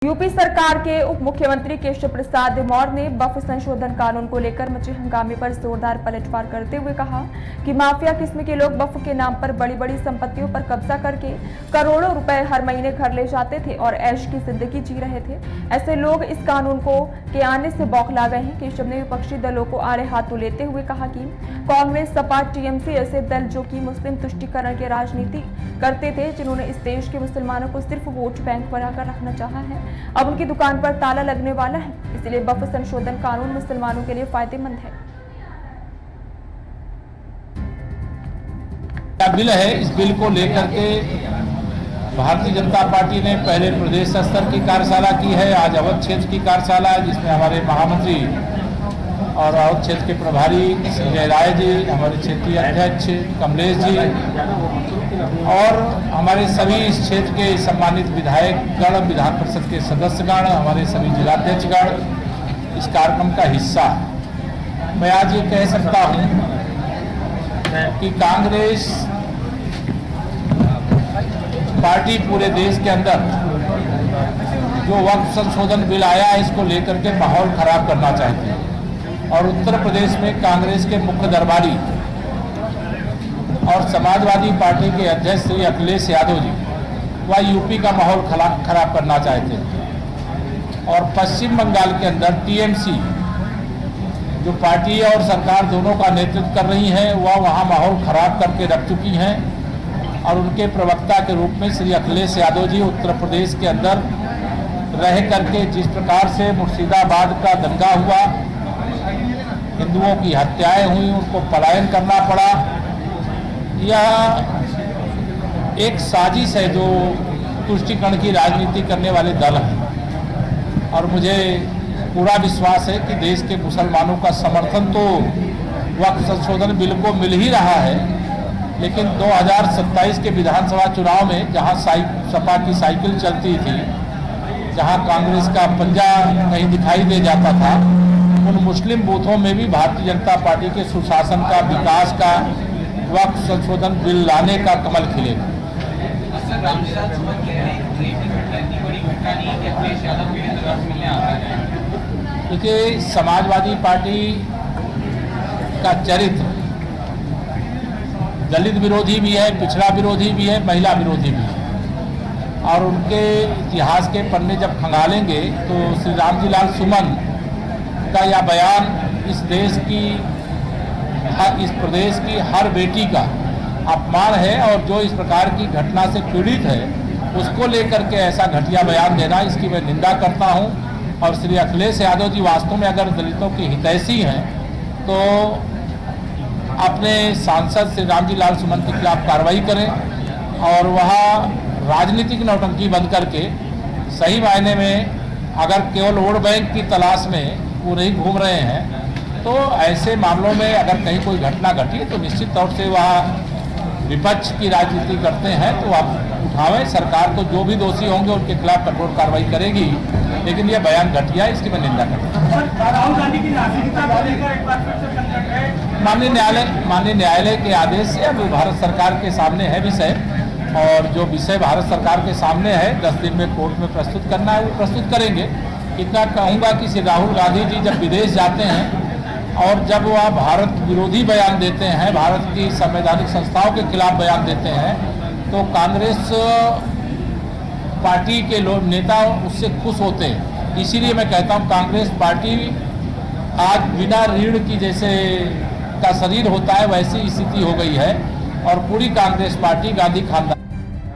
UP सरकार के उप मुख्यमंत्री केशव प्रसाद मौर्य ने वक्फ संशोधन कानून को लेकर मचे हंगामे पर जोरदार पलटवार करते हुए कहा कि माफिया किस्म के लोग वक्फ के नाम पर बड़ी बड़ी संपत्तियों पर कब्जा करके करोड़ों रुपए हर महीने घर ले जाते थे और ऐश की जिंदगी जी रहे थे। ऐसे लोग इस कानून के आने से बौखला गए हैं। केशव ने विपक्षी दलों को आड़े हाथों लेते हुए कहा कि कांग्रेस, सपा, टीएमसी ऐसे दल जो कि मुस्लिम तुष्टीकरण की राजनीति करते थे, जिन्होंने इस देश के मुसलमानों को सिर्फ वोट बैंक बनाकर रखना चाहा है, अब उनकी दुकान पर ताला लगने वाला है। इसलिए वक्फ संशोधन कानून मुसलमानों के लिए फायदेमंद है। बिल है, इस बिल को लेकर के भारतीय जनता पार्टी ने पहले प्रदेश स्तर की कार्यशाला की है, आज अवध क्षेत्र की कार्यशाला है, जिसमें हमारे महामंत्री और अवध क्षेत्र के प्रभारी संजय राय जी, हमारे क्षेत्रीय अध्यक्ष कमलेश जी और हमारे सभी इस क्षेत्र के सम्मानित विधायकगण, विधान परिषद के सदस्यगण, हमारे सभी जिलाध्यक्षगण इस कार्यक्रम का हिस्सा है। मैं आज ये कह सकता हूँ कि कांग्रेस पार्टी पूरे देश के अंदर जो वक्फ संशोधन बिल आया है, इसको लेकर के माहौल खराब करना चाहती है और उत्तर प्रदेश में कांग्रेस के मुख्य दरबारी और समाजवादी पार्टी के अध्यक्ष श्री अखिलेश यादव जी वह यूपी का माहौल खराब करना चाहते हैं और पश्चिम बंगाल के अंदर टीएमसी जो पार्टी और सरकार दोनों का नेतृत्व कर रही हैं, वह वहाँ माहौल खराब करके रख चुकी हैं और उनके प्रवक्ता के रूप में श्री अखिलेश यादव जी उत्तर प्रदेश के अंदर रह करके जिस प्रकार से मुर्शिदाबाद का दंगा हुआ, हिंदुओं की हत्याएं हुई, उनको पलायन करना पड़ा, यह एक साजिश है जो तुष्टीकरण की राजनीति करने वाले दल हैं और मुझे पूरा विश्वास है कि देश के मुसलमानों का समर्थन तो वक्फ संशोधन बिल को मिल ही रहा है, लेकिन 2027 के विधानसभा चुनाव में जहां सपा की साइकिल चलती थी, जहां कांग्रेस का पंजा कहीं दिखाई दे जाता था, उन मुस्लिम बूथों में भी भारतीय जनता पार्टी के सुशासन का, विकास का, वक्फ संशोधन बिल लाने का कमल खिलेगा। देखिए, समाजवादी पार्टी का चरित्र दलित विरोधी भी है, पिछड़ा विरोधी भी है, महिला विरोधी भी है और उनके इतिहास के पन्ने जब खंगालेंगे तो श्री राम जी लाल सुमन का यह बयान इस प्रदेश की हर बेटी का अपमान है और जो इस प्रकार की घटना से पीड़ित है उसको लेकर के ऐसा घटिया बयान देना, इसकी मैं निंदा करता हूं। और श्री अखिलेश यादव जी वास्तव में अगर दलितों की हितैषी हैं तो अपने सांसद श्री रामजी लाल सुमन के खिलाफ कार्रवाई करें और वहाँ राजनीतिक नौटंकी बंद करके सही मायने में अगर केवल वोट बैंक की तलाश में वो नहीं घूम रहे हैं तो ऐसे मामलों में अगर कहीं कोई घटना घटी तो निश्चित तौर से वह विपक्ष की राजनीति करते हैं तो आप उठावें। सरकार तो जो भी दोषी होंगे उनके खिलाफ कठोर कार्रवाई करेगी, लेकिन यह बयान घटिया है, इसकी मैं निंदा करता हूँ। माननीय न्यायालय के आदेश से अब भारत सरकार के सामने है विषय और जो विषय भारत सरकार के सामने है 10 दिन में कोर्ट में प्रस्तुत करना है वो प्रस्तुत करेंगे। इतना कहूँगा कि श्री राहुल गांधी जी जब विदेश जाते हैं और जब वह भारत विरोधी बयान देते हैं, भारत की संवैधानिक संस्थाओं के खिलाफ बयान देते हैं, तो कांग्रेस पार्टी के लोग नेता उससे खुश होते हैं। इसीलिए मैं कहता हूँ कांग्रेस पार्टी आज बिना रीढ़ की जैसे का शरीर होता है वैसी स्थिति हो गई है और पूरी कांग्रेस पार्टी गांधी खानदान